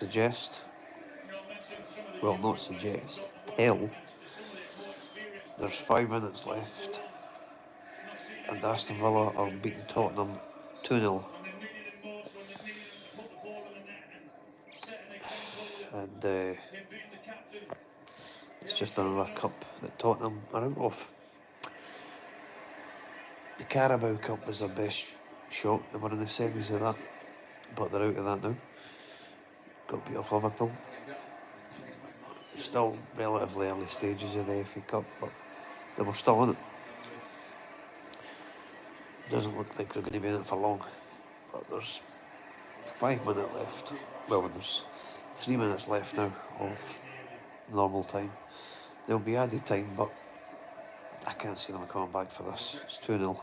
suggest, well, not suggest, tell there's 5 minutes left and Aston Villa are beating Tottenham 2-0. And it's just another cup that Tottenham are out of. The Carabao Cup was their best shot. They were in the semis of that, but they're out of that now. Got beat off Liverpool. Still relatively early stages of the FA Cup, but they were still in it. Doesn't look like they're going to be in it for long, but there's 5 minutes left. Well, there's 3 minutes left now of normal time. There'll be added time, but I can't see them coming back for this. It's 2-0.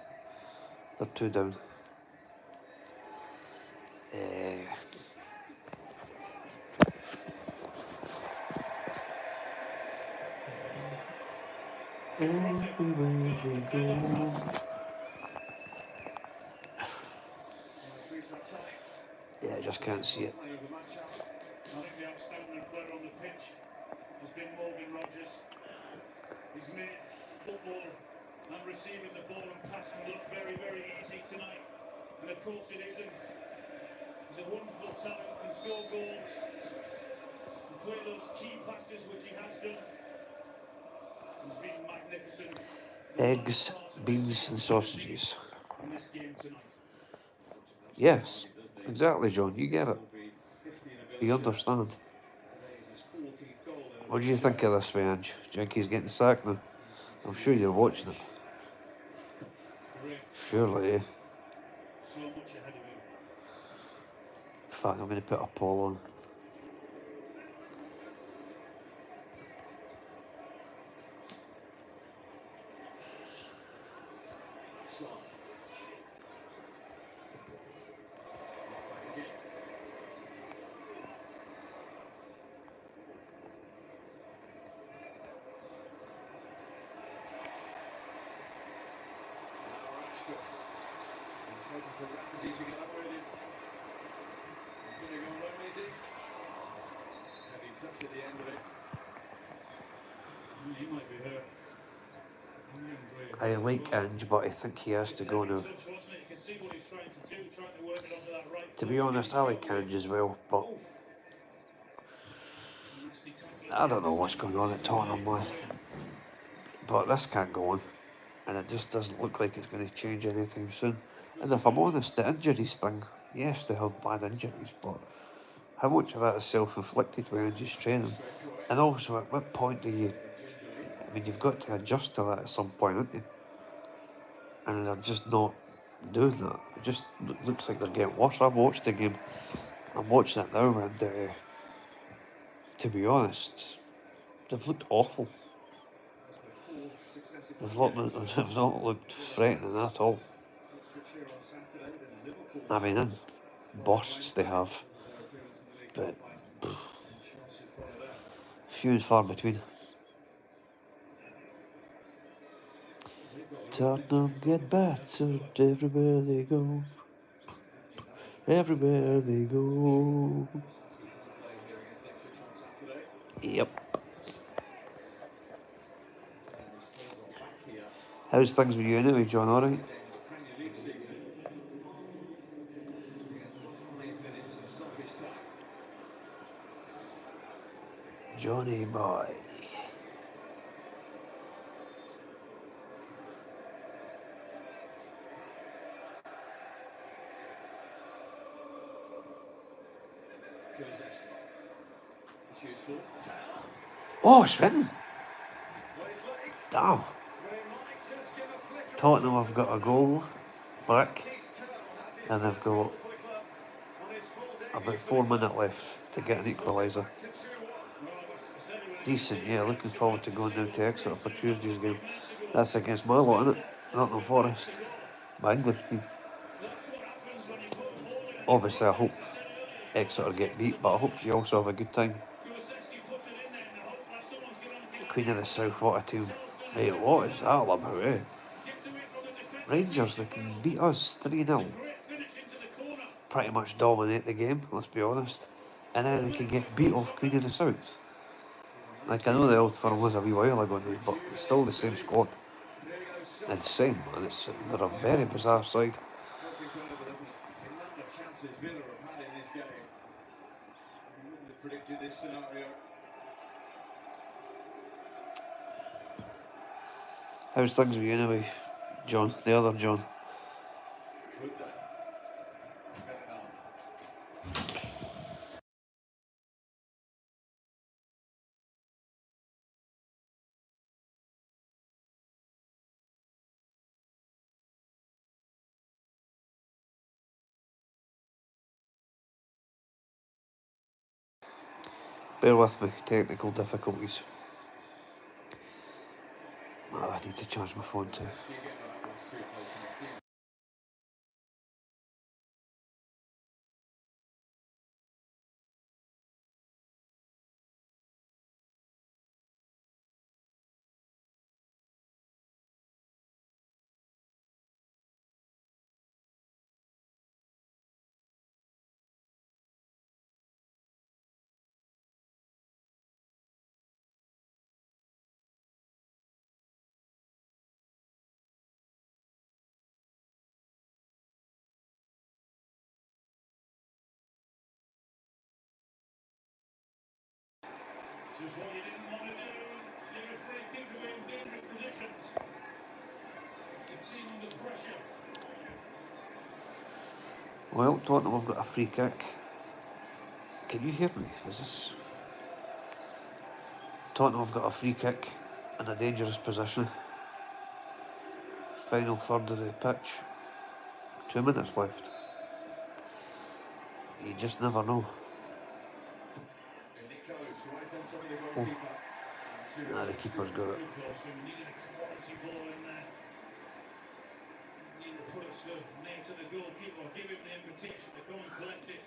They're 2 down. Everywhere they go. Yeah, I just can't see it. I think the outstanding player on the pitch has been Morgan Rogers. He's made football and receiving the ball and passing look very, very easy tonight. And of course it isn't. He's a wonderful talent, can score goals, and play those key passes which he has done. He's been magnificent. Eggs, beans and sausages. In this game tonight. Yes, exactly, John. You get it. You understand. What do you think of this, Ange? Do you think he's getting sacked now? I'm sure you're watching it. Surely, eh? So much ahead of him. In fact, I'm going to put a poll on. He's waiting for Ramsey to get up with him. He's going to go long, is he? Heavy touch at the end of it. He might be hurt. I like Ange, but I think he has to go now. To be honest, I like Ange as well, but I don't know what's going on at Tottenham, man. But this can't go on, and it just doesn't look like it's going to change anytime soon. And if I'm honest, the injuries thing, yes, they have bad injuries, but how much of that is self-inflicted with Ange's training? And also, at what point do you... I mean, you've got to adjust to that at some point, haven't you? And they're just not doing that. It just looks like they're getting worse. I've watched the game. I'm watching it now, and to be honest, they've looked awful. They've not looked threatening at all. I mean, in bursts they have, but few and far between. Tottenham get battered everywhere they go. Everywhere they go. Yep. How's things with you anyway, John? Alright? Johnny boy. Oh, it's written. Damn. Tottenham have got a goal back, and they've got about 4 minutes left to get an equaliser. Decent, yeah. Looking forward to going down to Exeter for Tuesday's game. That's against my lot, isn't it? Nottingham Forest, my English team. Obviously, I hope Exeter get beat, but I hope you also have a good time. Queen of the South, what a team. Mate, what is that all about, eh? Rangers, they can beat us 3-0. Pretty much dominate the game, let's be honest. and then they can get beat off Queen of the South. Like, I know the Old Firm was a wee while ago now, but it's still the same squad. Insane, man. They're a very bizarre side. That's incredible, isn't it? The number of chances Villa have had in this game. You wouldn't have predicted this scenario. How's things with you anyway, John? The other John. Could they? Better not. Bear with me, technical difficulties. Oh, I need to charge my phone too. This is what you didn't want to do. The referee think of in dangerous positions. You seem under pressure. Well, Tottenham have got a free kick. Can you hear me? Is this... Tottenham have got a free kick in a dangerous position. Final third of the pitch. 2 minutes left. You just never know. And it goes right on top of the goalkeeper. Nah, the keeper's got it. Too close. We need a quality ball in there. Need to put us near to the goalkeeper. Give him the invitation to go and collect it.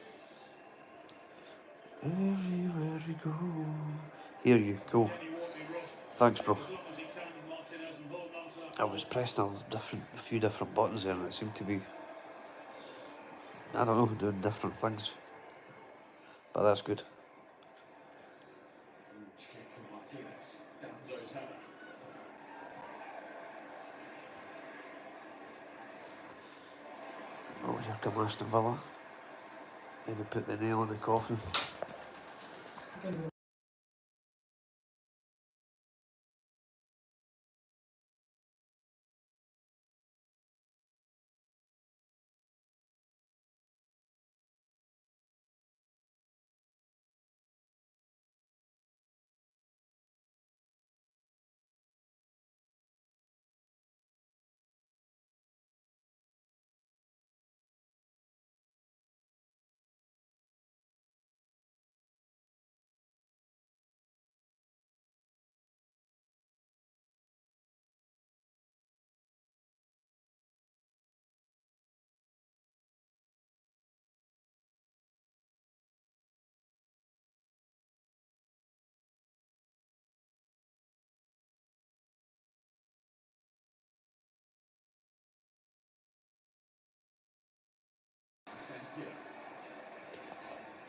Everywhere we go. Here you go. Thanks, bro. I was pressing a few different buttons there, and it seemed to be, I don't know, doing different things. But that's good. Oh, here come Aston Villa. Maybe put the nail in the coffin.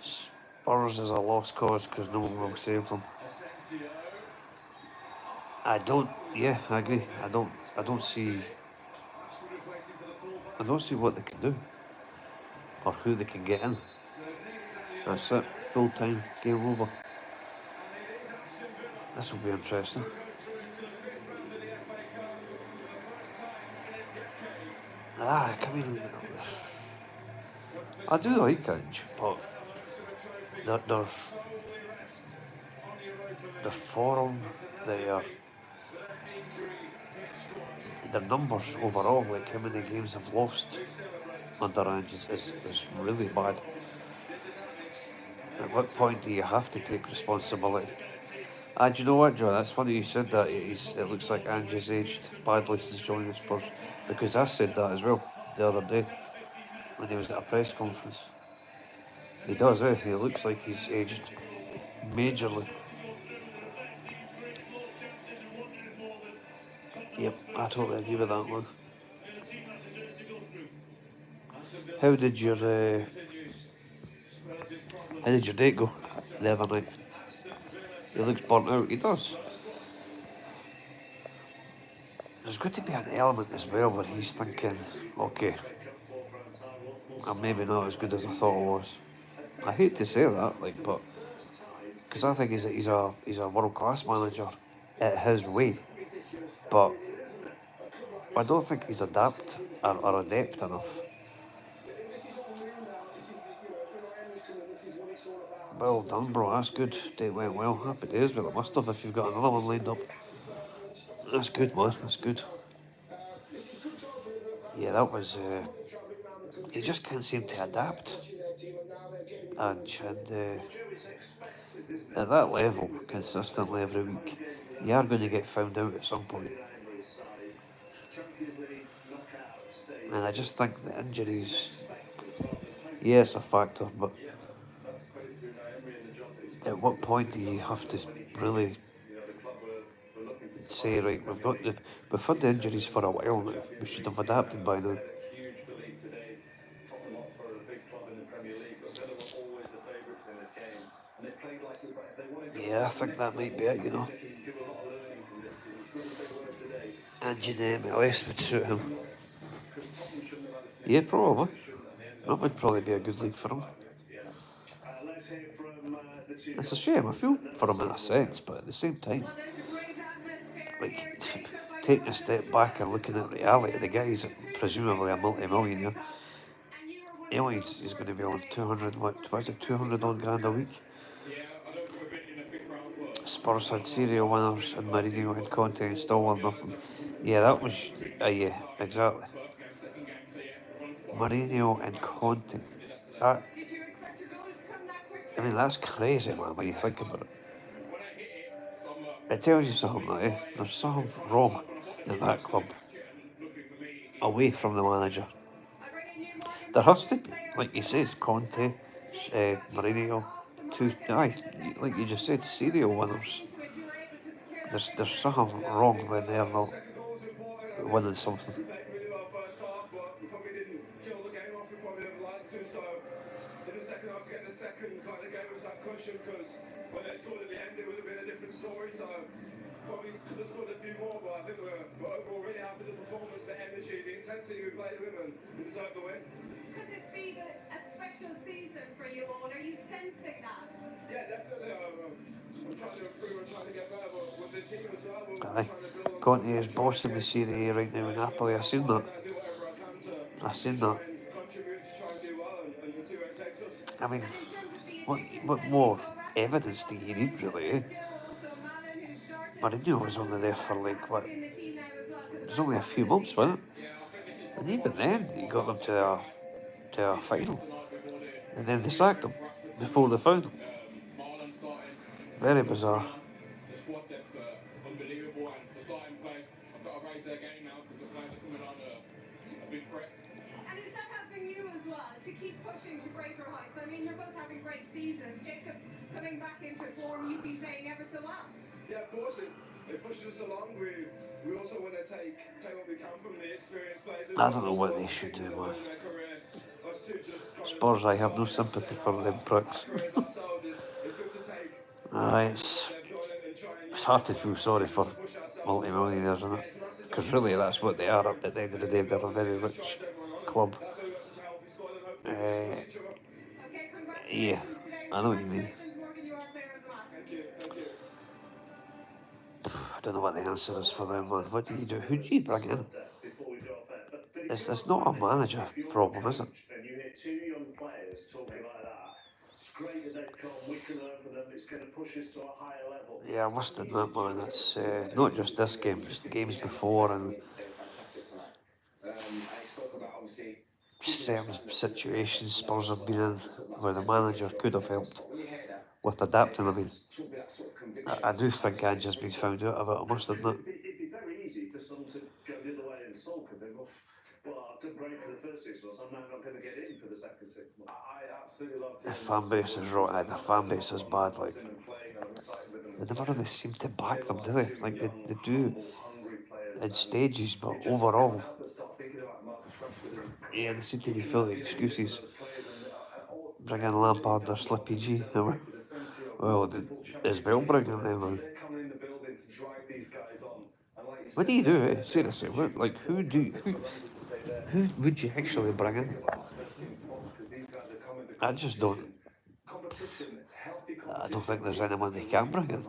Spurs is a lost cause because no one will save them. I agree. I don't see what they can do or who they can get in. That's it. Full time, game over. This will be interesting. I mean, I do like Ange, but their form, their numbers overall, like how many games they've lost under Ange is really bad. At what point do you have to take responsibility? And you know what, John? That's funny you said that. It looks like Ange has aged badly since joining Spurs, because I said that as well the other day when he was at a press conference. He does, eh? He looks like he's aged majorly. Yep, I totally agree with that one. How did your How did your date go the other night? He looks burnt out. He does. There's got to be an element as well where he's thinking, okay, I'm maybe not as good as I thought I was. I hate to say that, like, but because I think he's a world class manager at his way, but I don't think he's or adept enough. Well done, bro. That's good. Date went well. Happy days. Well, it must have if you've got another one lined up. That's good, man. That's good. Yeah, that was. You just can't seem to adapt. Ange, and at that level, consistently every week, you are going to get found out at some point. And I just think the injuries, yes, a factor, but at what point do you have to really say, right, we've had the injuries for a while now, we should have adapted by now. Yeah, I think that might be it, you know. Ange in the MLS would suit him. Yeah, probably. That would probably be a good league for him. It's a shame, I feel for him in a sense, but at the same time, like, taking a step back and looking at reality, the guy's presumably a multi-millionaire. He's going to be on 200, what was it, 200 odd grand a week? Spurs had serial winners and Mourinho and Conte and still won nothing. Yeah, that was, yeah, exactly. Mourinho and Conte. That, I mean, that's crazy, man, when you think about it. It tells you something, eh? There's something wrong in that club. Away from the manager. There has to be, like he says, Conte, Mourinho, like you just said, serial winners. There's something wrong when they're not winning something. In the second half to get the second kind of gave us that cushion because when they scored at the end it would have been a different story, so probably could have scored a few more, but I think we're overall really happy with the performance, the energy, the intensity we played with, and we deserve the win. Could this be a special season for you all? Are you sensing that? Yeah, definitely. I'm trying to improve, I'm trying to get better, but with the team as well, we're trying to build on. Conte is bossing the Serie A right now in Napoli. I seen that. I seen that. I mean, what more evidence do you need, really, eh? Mourinho was only there for, like, what? It was only a few months, wasn't it? And even then, he got them to a final. And then they sacked him before the final. Very bizarre. The squad depth unbelievable, and the starting players have got to raise their game now because the players are coming on a big threat. And is that helping you as well to keep pushing to greater heights? I mean, you're both having great seasons. Jacob's coming back into form. You've been playing ever so well. Yeah, of course. It pushes us along. We also want to take what we can from the experienced players. I don't know what they should do, man. Spurs, I have no sympathy for them pricks. It's hard to feel sorry for multi-millionaires, isn't it? Because really that's what they are at the end of the day. They're a very rich club. Yeah, I know what you mean. I don't know what the answer is for them, man. What do you do? Who do you bring in? It's not a manager problem, is it? And you hear two young players talking like that. It's great that they've come. We can learn from them. It's going to push us to a higher level. Yeah, I must admit, man. It's not just this game, just games before and certain situations Spurs have been in where the manager could have helped with adapting. I mean, I do think Ange has been found out of it, I must admit. It'd be very easy for some to go the other way and sulk and think, well, I've done great for the first 6 months, I'm now not going to get in for the second 6 months. I absolutely love the fan base is right, the fan base is bad, like, they never really seem to back them, do they? Like, they do in stages, but overall, yeah, they seem to be full of excuses. bring in Lampard or Slippy G. Well, as well bring in them on. What do you do? Seriously, what, like who would you actually bring in? I just don't. I don't think there's anyone they can bring in.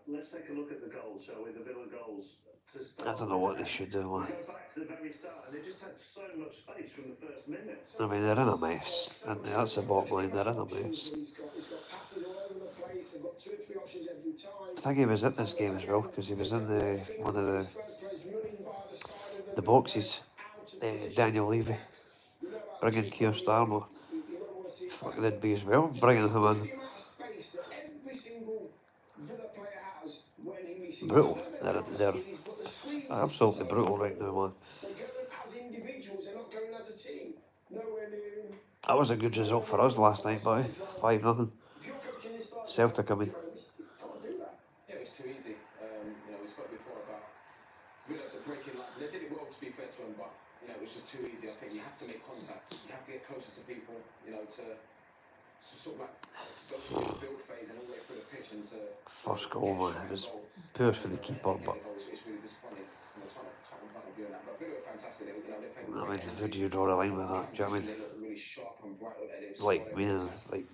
Let's take a look at the goals, shall we? The Villa goals to start. I don't know what they should do. We go back to the very start, and they just had so much space from the first minute. I mean, they're in a mess, and that's the bottom line. They're in a mess. I think he was at this game as well because he was in one of the boxes. Daniel Levy bringing Keir Starmer. Fucking it'd be as well bringing him in. Brutal. They're absolutely brutal right now, man. That was a good result for us last night, boy. 5-0. Celtic, I mean. Yeah, it was too easy. We spoke before about Villa breaking lines. They did it well, to be fair to them, but it was just too easy. I think you have to make contact. You have to get closer to people. To sort of like go through the build phase and all the way through the pitch and to. First goal, man. It was poor for the keeper, but. It's really disappointing from a Tottenham point of view and that. But Villa were fantastic. They played. I mean, who do you draw a line with that? Do you know what I mean? They looked really sharp and bright. Like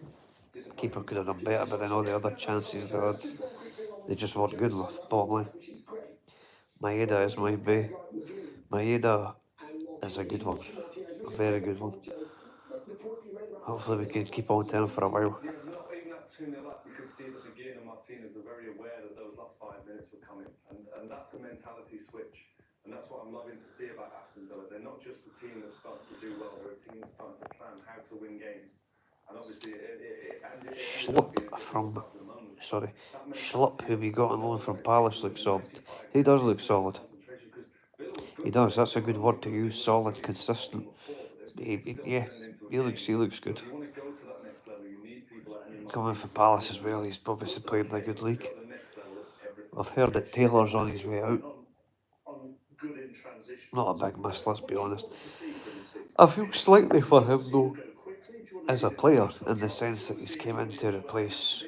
keeper could have done better, but then all the other chances they had, they just weren't good enough. Bottom line. Maeda is my bae. Maeda is a good one. A very good one. Hopefully we can keep on to him for a while. Yeah, not even that 2-0 up, you could see that McGinn and Martinez were very aware that those last 5 minutes were coming. And that's a mentality switch. And that's what I'm loving to see about Aston Villa. They're not just a team that's starting to do well, they're a team that's starting to plan how to win games. And obviously Schlupp, who we got on loan from Palace, looks solid. He does look solid. He does, that's a good word to use, solid, consistent. He looks good. Coming from Palace as well, he's obviously played in a good league. I've heard that Taylor's on his way out. Not a big miss, let's be honest. I feel slightly for him though, as a player, in the sense that he's came in to replace,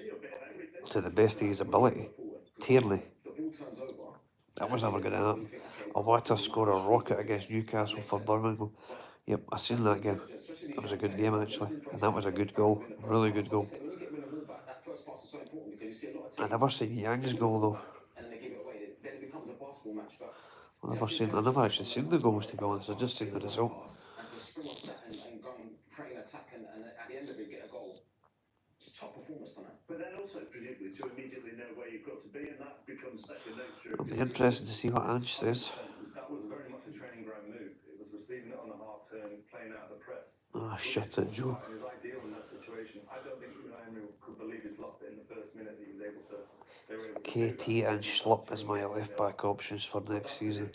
to the best of his ability, Tierney. That was never going to happen. I wanted to score a rocket against Newcastle for Birmingham. Yep, I seen that game. That was a good game actually, and that was a good goal, really good goal. I never seen Yang's goal though. I never actually seen the goals, to be honest. I just seen the result. But then also, presumably, to immediately know where you've got to be, and that becomes second nature. It'll be interesting to see what Ange says. That was very much a training ground move. It was receiving it on the hard turn, playing out of the press. Shut it, Joe. It was ideal in that situation. I don't think Emery could believe his luck that in the first minute he was able to. KT and Schlupp as my left back options for next season.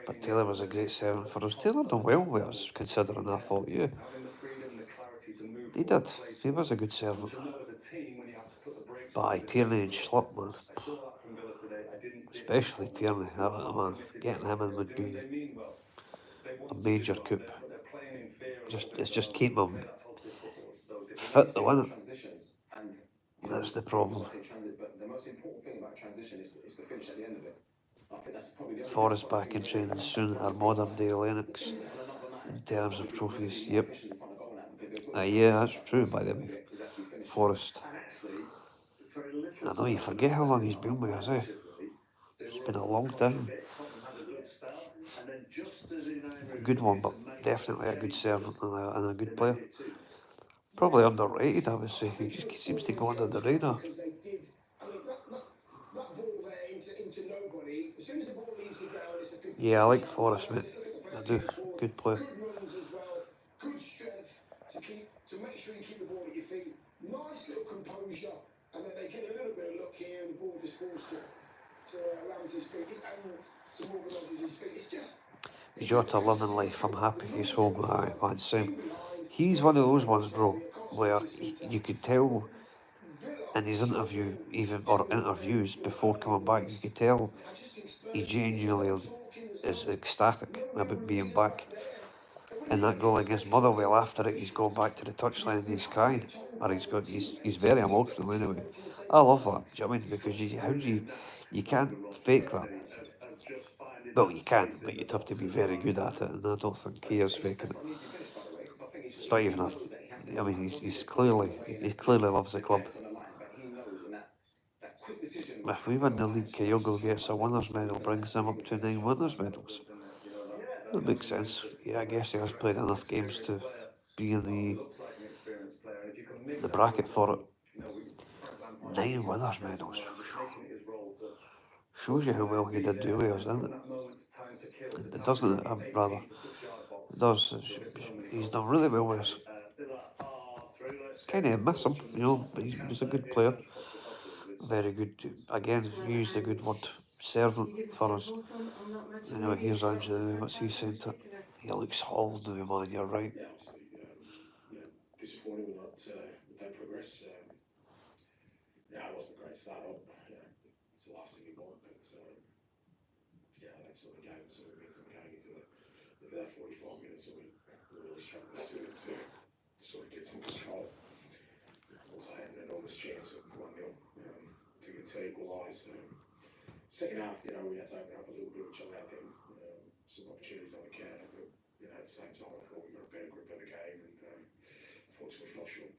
But Taylor was a great servant for us. Taylor done well with us, considering I thought, yeah. He did. He was a good servant. But Tierney and Schlupp, man. Especially Tierney, man. Getting him in would be a major coup. It's just keep him fit to win it. That's the problem. The most important thing about transition is the finish at the end of it. I think that's probably the Forest back in training soon, our modern day Lennox in terms of trophies. Yep. Yeah, that's true, by the way. Forest. I know, you forget how long he's been with us, eh? It's been a long time. A good one, but definitely a good servant and a good player. Probably underrated, I would say. He just seems to go under the radar. Yeah, I like Forrest, mate. I do. Good player. Good strength to make sure you keep the ball at your feet. Nice little composure, and then they get a little bit of luck here, and the ball just falls to Ramsey's feet and to Morgan Rodgers' feet. It's just. Jota loving life. I'm happy he's home. Aye, man, same. He's one of those ones, bro, where you could tell in his interviews before coming back, you could tell he genuinely is ecstatic about being back. in that goal against Motherwell, after it, he's gone back to the touchline and he's crying, or he's very emotional anyway. I love that. Do you know what I mean? Because you can't fake that. Well, you can, but you'd have to be very good at it, and I don't think he is faking it. Not an easy finish, by the way, because I think It's not he even a. knows that he has to I mean, make he's the clearly right he call. clearly loves the His club. head's on the line, but he knows, and that quick decision. If we win the league, Kyogo gets a winners medal, brings them up to 9 winners medals. That makes sense. Yeah, I guess he has played enough games to be in the bracket for it. 9 winners medals. Shows you how well he did do with us, doesn't it? It doesn't it, rather? It does. He's done really well with us. Kind of miss him, you know, but he was a good player. Very good. Again, used a good word. Servant for us. Anyway, here's Ange. What's he saying to it? He looks old now, man. You're right. Yeah, obviously, disappointed with no progress. Yeah, it wasn't a great start up. It's the last thing you want, but that sort of game sort of means I'm going into that 45 minutes that we really struggled to sort of get some control. Also had an enormous chance at 1-0 to equalise. Second half, we had to open up a little bit, which allowed them some opportunities on the counter, but at the same time I thought we got a better grip of the game and unfortunately fell short.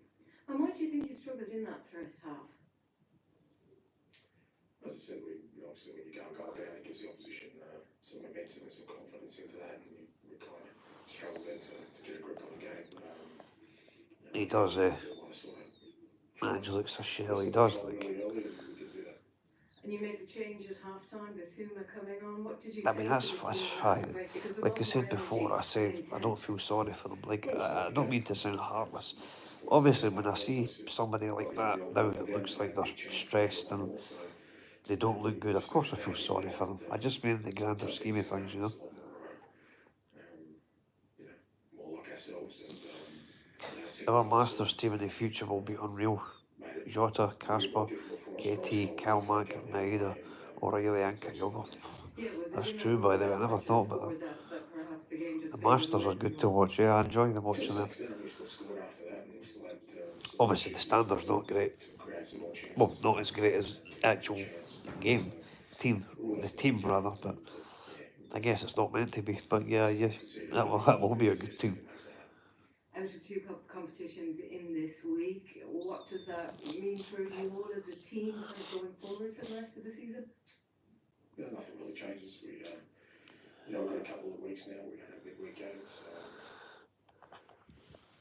And why do you think you struggled in that first half? As I said, obviously when you go down, it gives the opposition some momentum and some confidence into that, and we kind of struggled then to get a grip on the game. He does, Ange looks a shell, he does, like. And you made the change at half-time, the Suma coming on. What did you I mean, that's fine. Like I said before, I don't feel sorry for them. Like, I don't mean to sound heartless. Obviously, when I see somebody like that now that looks like they're stressed and they don't look good, of course I feel sorry for them. I just mean the grander scheme of things, you know. More like ourselves. Our Masters team in the future will be unreal. Jota, Casper, KT, Kalmack, Maeda, O'Reilly and Kyogo. That's true, by the way, I never thought about that. The Masters are good to watch, yeah, I enjoy them watching them. Obviously the standard's not great. Well, not as great as actual game, the team rather, but I guess it's not meant to be. But yeah, that will be a good team. Out of 2 cup competitions in this week, what does that mean for you all as a team kind of going forward for the rest of the season? Yeah, nothing really changes. We've got a couple of weeks now. We don't have midweek games.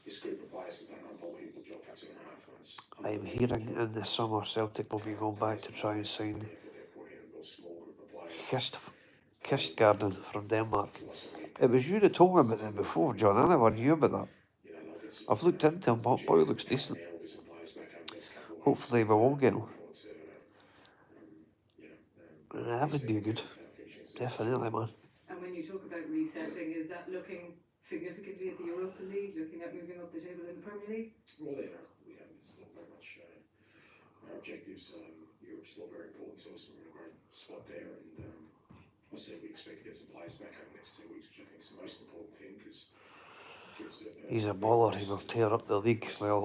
This group of players have done an unbelievable job for 2.5 months. I'm hearing in the summer Celtic will be going back to try and sign Kistgarden from Denmark. It was you that told me about them before, John. I never knew about that. I've looked into him, but boy, looks decent. Hopefully we won't get him. That would be good. Definitely, man. And when you talk about resetting, is that looking significantly at the Europa League, looking at moving up the table in the Premier League? Well, it's still very much our objectives. Europe's still very important to us. We're in a great spot there, and I said we expect to get some players back over the next 2 weeks, which I think is the most important thing because he's a baller. He will tear up the league. Well,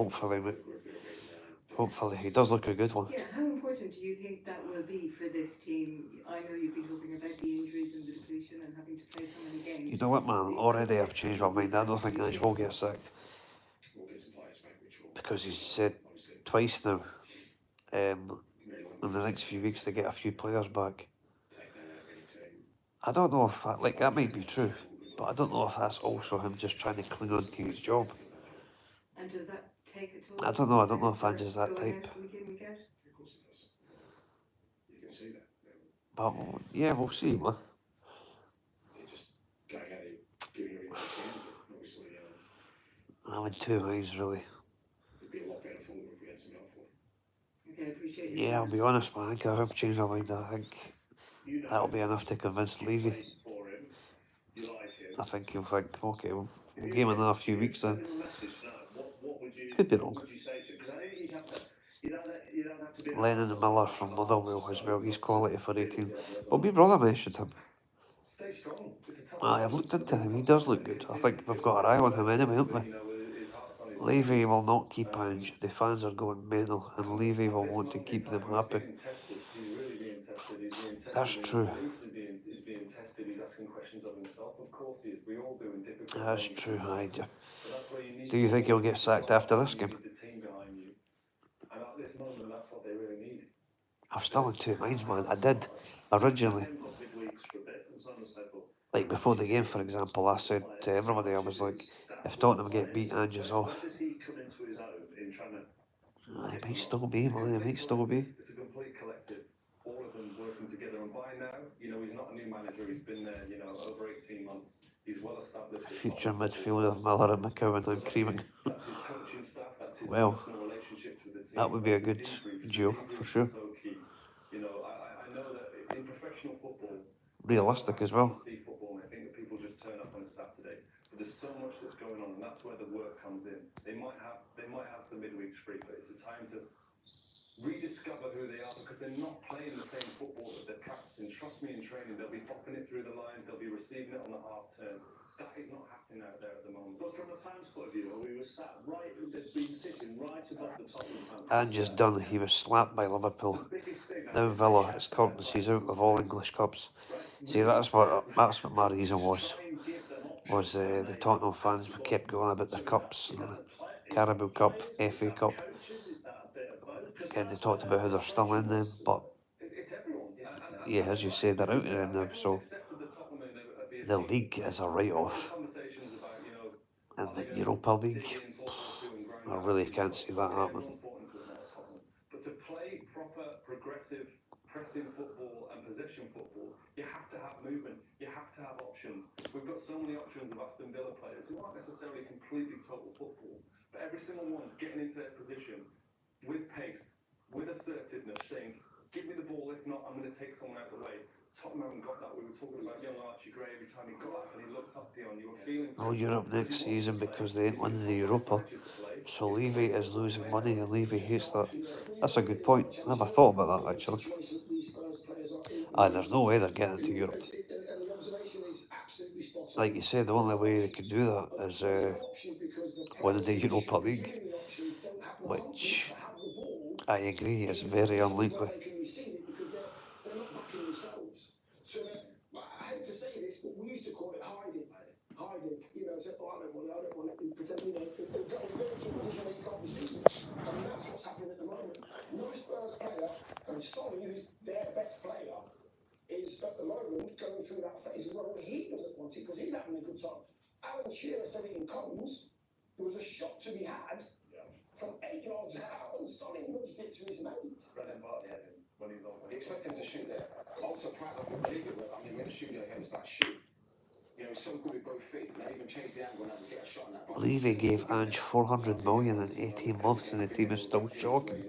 hopefully he does look a good one. Yeah, how important do you think that will be for this team? I know you've been talking about the injuries and the depletion and having to play so many games. You know what, man? Already I've changed my mind. I don't think Ange will get sacked because he's said twice now. In the next few weeks, they get a few players back. I don't know if that might be true, but I don't know if that's also him just trying to cling on to his job. And does that take a toll? I don't know. I don't know if Ange is that type. Of course it does. You can see that. But yeah, we'll see, man. They're just going out there giving everything they can, but obviously I'm in 2 minds, really. it'd be a lot better for them if we had some help for them. Okay, I appreciate you. Yeah, I'll be honest, man. I think I've changed my mind. I think that'll be enough to convince Levy. I think he'll think, okay, we'll give him another few weeks then. Could be wrong. Lennon Miller from Motherwell as well. He's quality for 18. But my brother mentioned him. stay strong. It's a tough I've looked into him. He does look good. I think we've got our eye on him anyway, haven't we? You know, his heart's on his Levy will not keep Ange. The fans are going mental, and Levy will want to keep them happy. He's getting tested. He's really being tested. He's being tested. That's true. He's being tested. He's asking questions of himself. Of course he is. We all do in difficult That's moments. true. But that's where you need Do you think he'll get sacked after this game? You need the team behind you. And at this moment, that's what they really need. I'm still in two minds, man. I did originally, like before the game, for example, I said to everybody, I was like, if Tottenham get beat, Ange is off. It might still be, man. It might still be. It's a complete collective. All of them working together. And by now, you know, he's not a new manager. He's been there, you know, over 18 months. He's well established. Future midfielder Miller and McCowan and Creaming. That's his coaching staff. That's his Well, personal relationships with the team. that would be a good duo for sure. So key. You know, I know that in professional football, Realistic as well. see football, and I think that people just turn up on a Saturday. But there's so much that's going on, and that's where the work comes in. They might have some midweeks free, but it's the time to rediscover who they are, because they're not playing the same football that they're practicing. Trust me, in training, they'll be popping it through the lines, they'll be receiving it on the half turn. That is not happening out there at the moment. But from a fan's point of view, we were sat right, they've been sitting right above the Tottenham fans. Ange is done. He was slapped by Liverpool. Now Villa, his currency's out of all English cups. See, that's what my reason was. The Tottenham fans kept going about their cups, and the Carabao Cup, FA Cup, and they talked about how they're still in them, but yeah, as you say, they're out of them now, so the league is a write-off, and the Europa League, I really can't see that happening. But to play proper, progressive, pressing football and possession football, you have to have movement, you have to have options. We've got so many options of Aston Villa players who aren't necessarily completely total football, but every single one's getting into their position with pace, with assertiveness, saying, give me the ball, if not, I'm going to take someone out of the way. Tottenham haven't got that. We were talking about young Archie Gray. Every time he got up and he looked up, Dion, you were feeling... Oh, Europe next season because they ain't winning the Europa. So Levy is losing money, and Levy hates that. That's a good point. Never thought about that, actually. There's no way they're getting to Europe. Like you said, the only way they could do that is winning the Europa League, which I agree is very unlikely. So I hate to say this, but we used to call it hiding. You know, say, oh, I don't want it, pretend, you know, it'll go to you can't be season. I mean, that's what's happening at the moment. No Spurs player, and Sonny, who's their best player, is at the moment going through that phase as well. He doesn't want it because he's having a good time. Alan Shearer said it in Combs. There was a shot to be had from 8 yards out, and Sonny nudged it to his mate. When he's on, you expect him to shoot there. Also, quite like a jigger. I mean, when a shooter was like shoot. You know, he's so good with both feet. Now even change the angle now to get a shot on that. Levy gave Ange 400 million in 18 months, and the team is still shocking.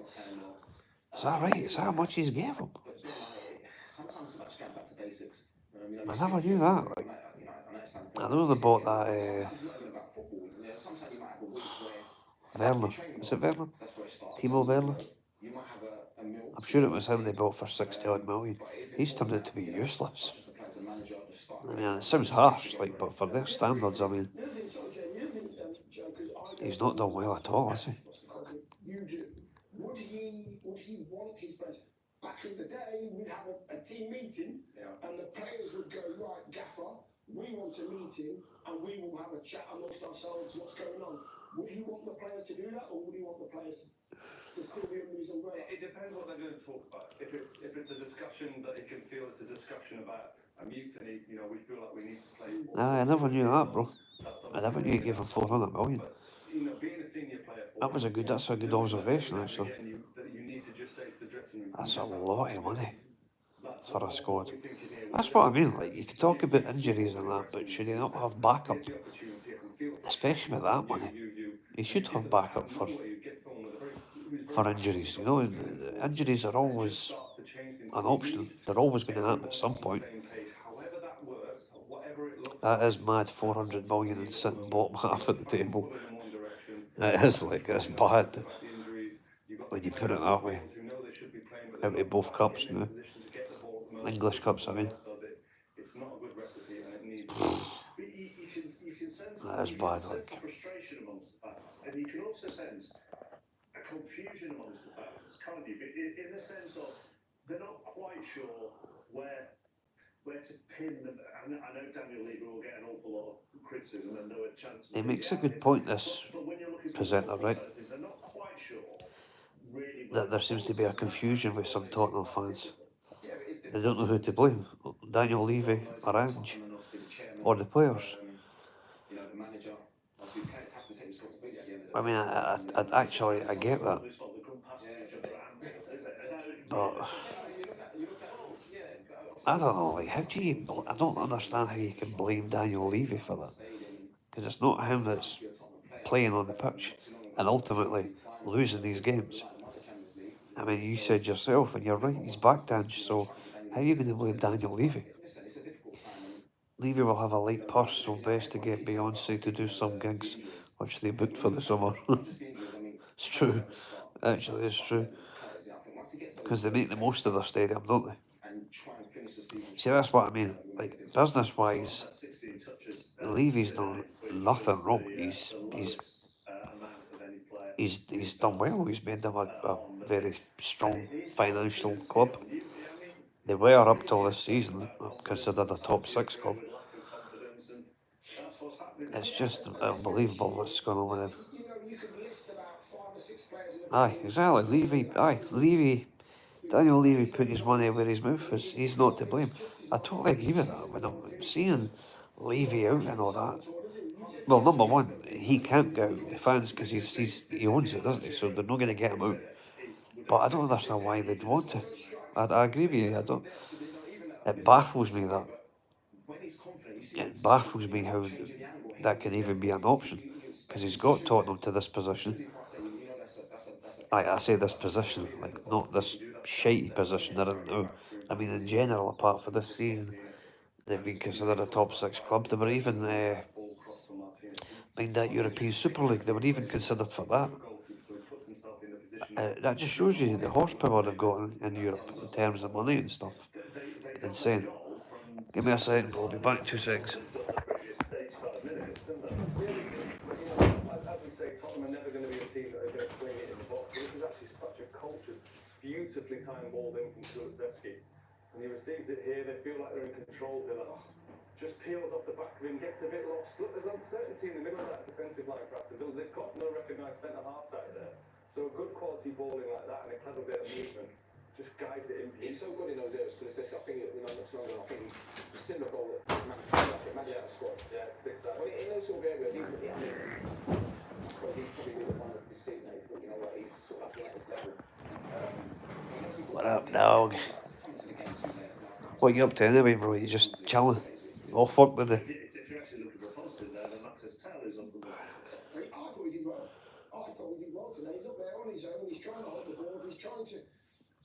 Is that right? Is that how much he's gave him? Sometimes it's about just getting back to basics. I never knew that. Like, I know they bought that. Werner. Is it Werner? Timo Werner? I'm sure it was him they bought for 60 odd million. He's turned out to be useless. I mean, it sounds harsh, like, but for their standards, I mean, he's not done well at all, has he? You do. Would he want his players? Back in the day, we'd have a team meeting, and the players would go, right, Gaffer, we want a meeting, and we will have a chat amongst ourselves, what's going on. Would he want the players to do that, or would he want the players to still be under his umbrella? It depends what they're going to talk about. If it's a discussion that he can feel it's a discussion about a mutiny, you know, we feel like we need to play. Nah, I never knew that, bro. I never knew he gave him 400 million. But, you know, being a senior player, That's a good observation, actually. You need to just say to the dressing room, That's a lot of money for a squad. That's what I mean. Like, you can talk about injuries and that, but should he not have backup? Especially with that money, he should have backup for injuries. You know, injuries are always an option. They're always going to happen at some point. That is mad. 400 million and sitting bottom half at the table. It is like, it's bad when you put it that way. Out of both cups now. English cups, I mean. That is you bad, can sense like. the frustration amongst the fans, and you can also sense a confusion amongst the fans, can't you? In the sense of they're not quite sure where to pin them. I know Daniel Levy will get an awful lot of criticism, and there were chances. He makes a good point, this But when you're looking for presenter, the football right? side of things, they're not quite sure really That there seems to be a confusion with some Tottenham fans. They don't know who to blame, Daniel Levy or Ange, or the players. You know, the manager. Obviously, players have to take responsibility at the end of the I mean, I get that, but I don't know. Like, how do you? I don't understand how you can blame Daniel Levy for that, because it's not him that's playing on the pitch and ultimately losing these games. I mean, you said yourself, and you're right. He's backed Ange, so how are you going to blame Daniel Levy? Levy will have a light purse, so best to get Beyonce to do some gigs, which they booked for the summer. It's true. Actually, it's true. Because they make the most of their stadium, don't they? See, that's what I mean. Like, business-wise, Levy's done nothing wrong. He's done well. He's made them a very strong financial club. They were up till this season considered a top 6 club. It's just unbelievable what's going on with him. You know, you could list about 5 or 6 players in the Aye, exactly. Levy, Daniel Levy put his money where his mouth is. He's not to blame. I totally agree with that. When I'm seeing Levy out and all that, well, number one, he can't get out the fans because he owns it, doesn't he? So they're not going to get him out. But I don't understand why they'd want to. I agree with you. I don't. It baffles me that. It baffles me how that can even be an option, because he's got Tottenham to this position. I say this position, like not this shitey position they're in now. I mean, in general, apart from this season, they've been considered a top 6 club. They were even, mind that European Super League, they were even considered for that. That just shows you the horsepower they've got in Europe in terms of money and stuff. Insane. Give me a second, I'll be back in 2 seconds. As we say, Tottenham are never going to be a team that are going to swing it in the box. This is actually such a culture, beautifully timed ball in from Kulusevski. And he receives it here, they feel like they're in control. They're like, just peels off the back of him, gets a bit lost. Look, there's uncertainty in the middle of that defensive line for Aston Villa. They've got no recognised centre halves out there. So a good quality balling like that and a clever bit of movement just guides it in. He's so good in those areas, Kulusevski. I think, you know, that's wrong. I think the similar goal that Manchester scored. Yeah, it sticks out. But in those sort of areas, he's probably the one of the season. You know what? He's sort of at the level. What up, dog? What you up to anyway, bro? You just chilling? All fuck with it. If you're actually looking for a positive there, then Max Tell is on the I thought he did well. I thought he did well today. He's up there on his own. He's trying to hold the ball. He's trying to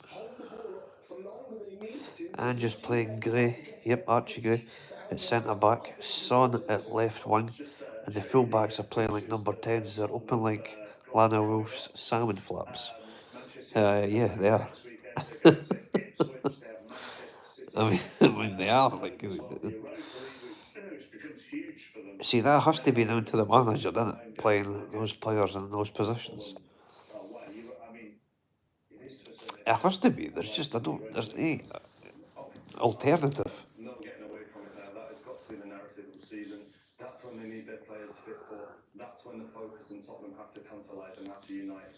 hold the ball up for longer than he needs to. And just playing Gray. Yep, Archie Gray at centre back. Son at left wing. And the full backs are playing like number 10s. They're open like Lana Wolf's salmon flaps. Yeah, they are. I mean, they are. Like, see, that has to be down to the manager, doesn't it? Playing those players in those positions. It has to be. There's no alternative. No getting away from it now. That has got to be the narrative of the season. That's when they need their players fit for. That's when the focus and Tottenham have to come to life and have to unite.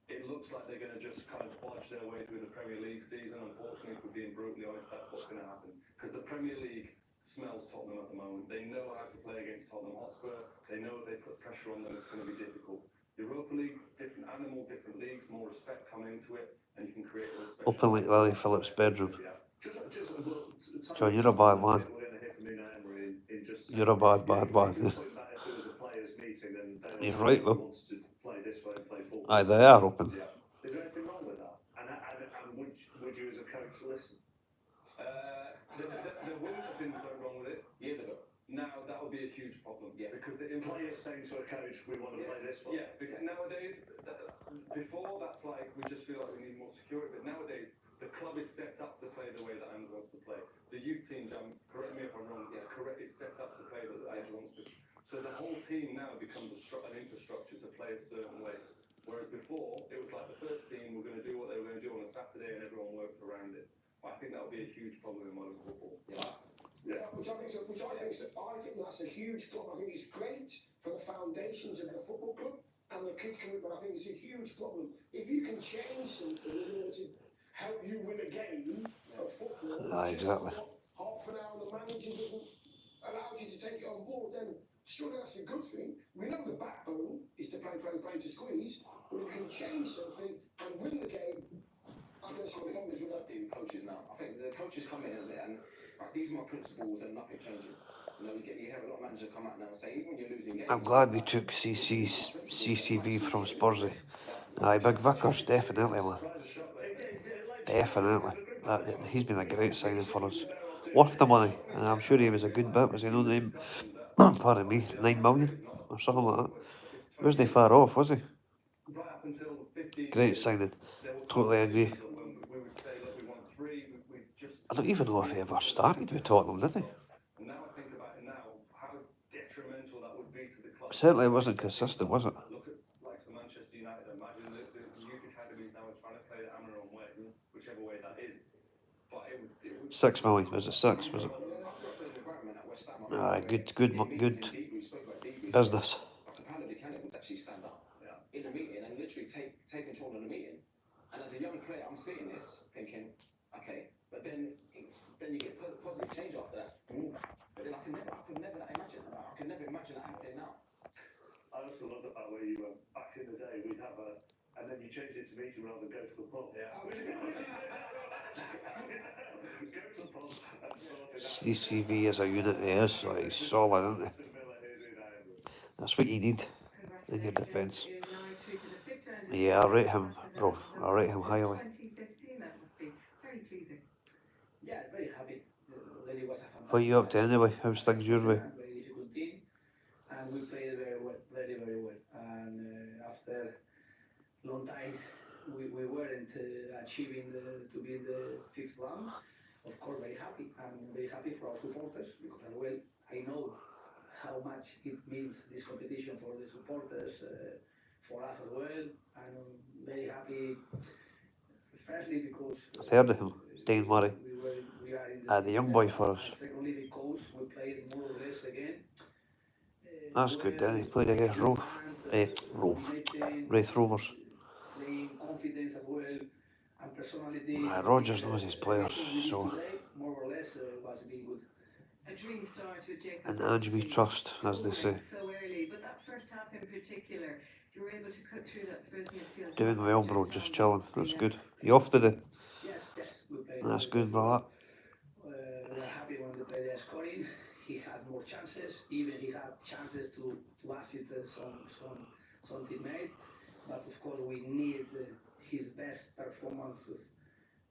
It looks like they're going to just kind of bodge their way through the Premier League season. Unfortunately, if we're being brutally honest, that's what's going to happen. Because the Premier League smells Tottenham at the moment. They know how to play against Tottenham Hotspur. They know if they put pressure on them, it's going to be difficult. Europa League, different animal, different leagues, more respect coming into it, and you can create those special... Open like Lily Phillips' bedroom. John, you're a bad man. You're a bad man. He's right though. Aye, they are open. Is there anything wrong with that? And would you as a coach listen? There wouldn't have been so wrong with it Years ago. Now that would be a huge problem. Yeah. Because the Players saying to a coach, we want to play this one. Yeah, because nowadays, before that's like we just feel like we need more security, but nowadays the club is set up to play the way that Ange wants to play. The youth team, correct me if I'm wrong, is set up to play that Ange wants to. So the whole team now becomes an infrastructure to play a certain way. Whereas before, it was like the first team were going to do what they were going to do on a Saturday and everyone worked around it. But I think that would be a huge problem in modern football. Yeah, which I think that's a huge problem. I think it's great for the foundations of the football club and the kids coming, but I think it's a huge problem. If you can change something in order to help you win a game of football, Exactly. half an hour the manager doesn't allow you to take it on board, then surely that's a good thing. We know the backbone is to play to squeeze, but if you can change something and win the game, I don't see what the problem is with that. Coaches now. I think the coaches come in and like, these are my principles and nothing changes. You know, you hear a lot of managers come out now and say, even when you're losing games. I'm glad we took CCV from Spursy. Aye, Big Vickers, definitely, man. Definitely. He's been a great signing for us. Worth the money, and I'm sure he was a good bit. Was he no name? Pardon me, 9 million or something like that. Wasn't he far off, was he? Right up until 15 Great years, signing. there were Totally agree. conversations when we would say, look, we want 3, we just... I don't even know if he ever started with Tottenham, did he? And now I think about it now, how detrimental that would be to the club. Certainly wasn't consistent, was it? Look at like Manchester United. Imagine the youth academies now are trying to play the Amaron way, whichever way that is. But it would 6 million, was it 6? Was it? Aye, good business. Actually stand up in a meeting and literally take control of the meeting. And as a young player, I'm seeing this thinking, okay, but then you get positive change after that. But then I could never imagine that. I could never imagine that happening now. I also love the fact where you back in the day we'd have and then you changed it to meeting rather than go to the pub. Yeah. Go to the pub and sort it out. CCV as a unit, he is like he's solid, isn't he? That's what you need in your defence. Yeah, I rate him, bro. I rate him highly. 2015, that must be very pleasing. Yeah, very happy. Really was a fantastic. What are you up to anyway? How's things your way? Very difficult team, and we played very well, very well. And after long time, we weren't achieving to be in the 5th round. Of course, very happy, and very happy for our supporters because as well, I know how much it means this competition for the supporters, for us as well. I'm very happy, firstly because I've heard of him, Dane Murray. we are in The young boy for us. Secondly, because we played more or less again. That's good then, he played against Wraith Rovers. Playing confidence as well, and personality. Rodgers knows his players, so... More or less was being good. A dream start with Jacob. And Ange we trust, as they say. So early, but that first half in particular, you were able to cut through that Spurs midfield. Doing well, bro, just chilling. That's good. You off today? Yes, we played. That's good, bro. We're happy when the player is scoring. He had more chances. Even he had chances to assist some teammate. But of course, we need his best performances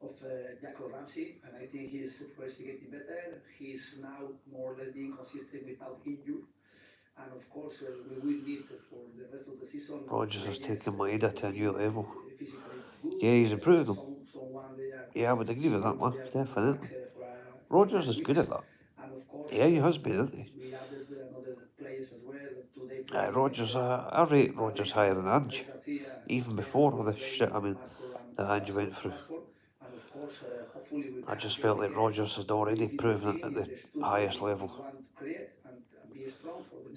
of Jacob Ramsey, and I think he's progressively getting better. He's now more or less being consistent without injury. And of course, we will need for the rest of the season. Rodgers has taken Maeda to a new level. Yeah, he's improved him. Yeah, I would agree with that, man. Definitely. Rodgers is good at that. Yeah, he has been, hasn't he? We added another players as well. Rodgers, I rate Rodgers higher than Ange. Even before all this shit, that Ange went through. I just felt like Rodgers had already proven it at the highest level.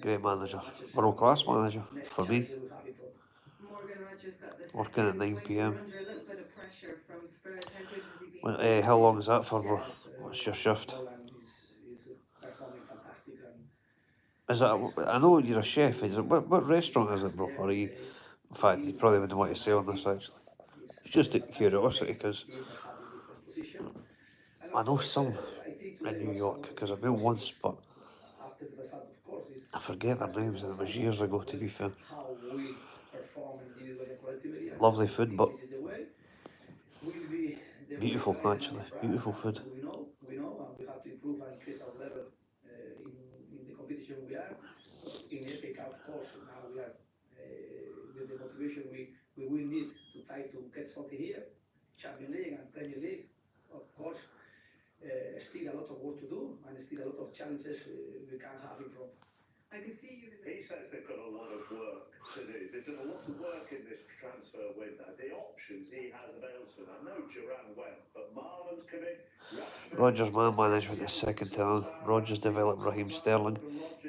Great manager. World class manager, for me. Working at 9 PM. How long is that for, bro? What's your shift? Is it? I know you're a chef. Is it? What restaurant is it, bro? Or are you? In fact, you probably wouldn't want to say on this actually. It's just a curiosity because I know some in New York because I've been once, but I forget their names, and it was years ago. To be fair, lovely food, but beautiful actually, beautiful food. We know, and we have to improve and increase our level in the competition we are. In FA Cup, of course, now we are with the motivation we will need to try to get something here. Champions League and Premier League, of course, still a lot of work to do and still a lot of challenges we can have in front. I could see you in He says they've got a lot of work to do. They've done a lot of work in this transfer window. The options he has available to them. I know Duran went, but Marlon's come in. Rodgers man management is second to none. Rodgers developed Raheem Sterling,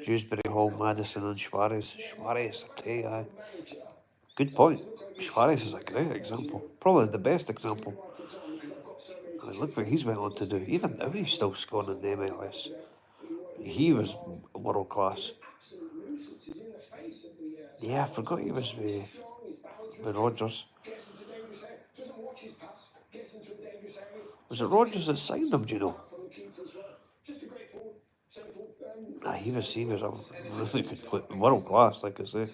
Dewsbury Hall, Madison and Suarez. Suarez, I tell you, aye. Good point. Suarez is a great example. Probably the best example. I mean, look what he's went on to do. Even now he's still scoring in the MLS. He was world class. Yeah, I forgot he was with Rodgers. Was it Rodgers that signed him, do you know? He was a really good player, world class, like I say.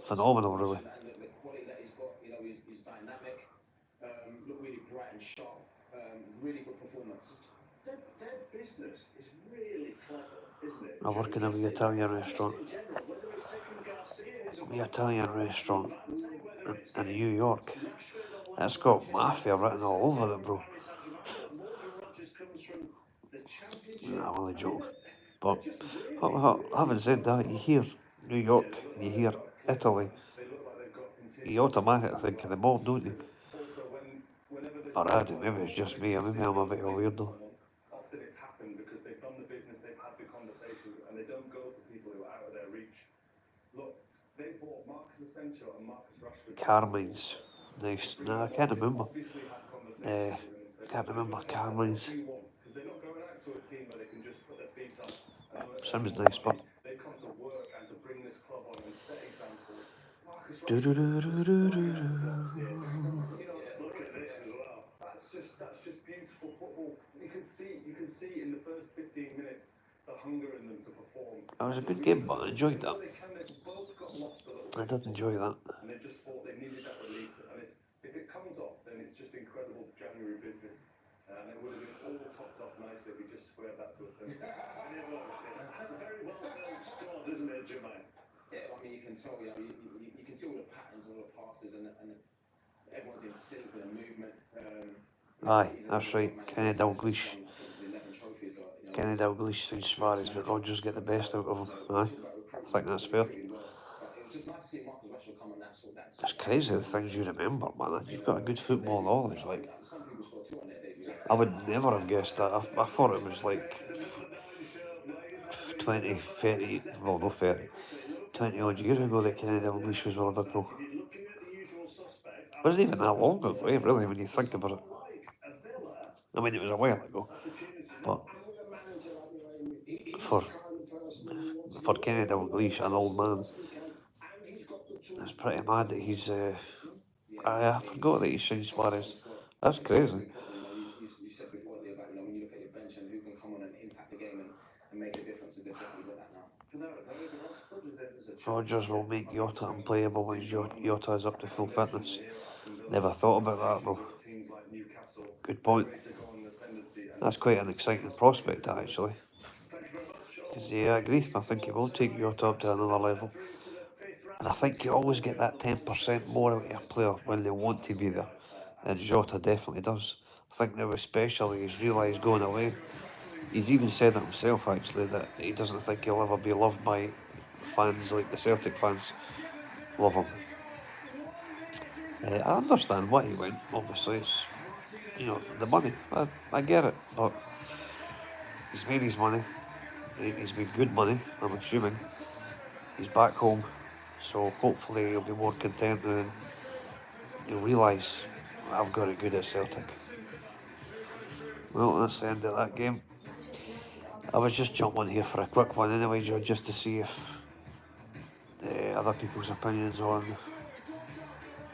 Phenomenal, really. And the quality that he's got, you know, he's dynamic, look really bright and sharp, really good performance. Their business is really clever, isn't it? I work in a wee Italian restaurant. A wee Italian restaurant in New York. It's got mafia written all over it, bro. Nah, I'm only joking. But having said that, you hear New York and you hear Italy, you automatically think of the mob, don't you? Or I do, maybe it's just me, maybe I'm a bit of a weirdo. Often it's happened because they've done the business, they've had the conversations, and they don't go for people who are out of their reach. Look, they bought Marcus Asensio and Marcus Rashford. Carmine's. Nice. No, I can't remember. Can't remember Carmine's. Because they're not going out to a team where they can just put their feet up. Sounds nice, but... They've come to work and to bring this club on and set examples. Marcus Look at this as well. That's just beautiful football. You can see in the first 15 minutes the hunger in them to perform. It was a good game, but I enjoyed that. They both got lost a little. I did enjoy that. And they just thought they needed that release. And if it comes off, then it's just incredible January business. And it would have been all topped off nicely if we just squared that to a centre. It has a very well built squad, isn't it, Jermaine? Yeah, I mean, you can tell, you know, you can see all the patterns, all the passes, and everyone's in sync with the movement. Aye, that's right. Kenny Dalglish. Kenny Dalglish sounds Suarez, but Rodgers get the best out of him. Aye, I think that's fair. It's crazy the things you remember, man. You've got a good football knowledge, like. I would never have guessed that. I thought it was like 20, 30, well, no 30, 20 odd years ago that Kenny Dalglish was with Liverpool. It wasn't even that long ago, really, when you think about it. I mean, it was a while ago, but for Kenny Dalglish, an old man, it's pretty mad that he's, I forgot that he's signed Suarez. That's crazy. You said before about, you know, when you look at your bench and who can come on and impact the game and make a difference, you've definitely got that now. Rodgers will make Jota unplayable when Jota is up to full fitness. Never thought about that, bro. Good point. That's quite an exciting prospect, actually. Because, yeah, I agree. I think he will take Jota up to another level. And I think you always get that 10% more out of a player when they want to be there. And Jota definitely does. I think now especially he's realised going away. He's even said it himself, actually, that he doesn't think he'll ever be loved by fans like the Celtic fans love him. I understand why he went, obviously. It's, you know, the money. I get it, but he's made his money. He's made good money, I'm assuming. He's back home, so hopefully he'll be more content now and he'll realise I've got it good at Celtic. Well, that's the end of that game. I was just jumping here for a quick one anyway, Joe, just to see if other people's opinions on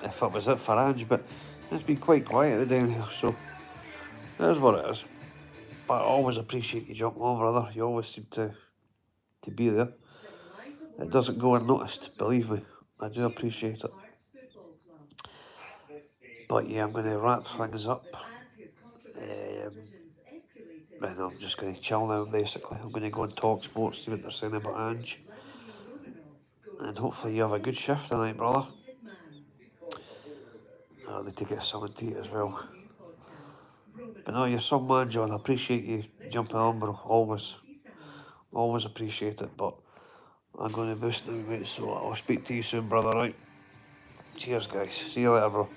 if it was it for Ange, but it's been quite quiet down here, so there's what it is. But I always appreciate you jumping on, brother. You always seem to be there. It doesn't go unnoticed, believe me. I do appreciate it. But yeah, I'm going to wrap things up. And I'm just going to chill now, basically. I'm going to go and talk sports, see what they're saying about Ange. And hopefully you have a good shift tonight, brother. I need to get something to eat as well. But no, you're some man, John. I appreciate you jumping on, bro. Always appreciate it. But I'm going to boost now, mate, so I'll speak to you soon, brother, right? Cheers, guys. See you later, bro.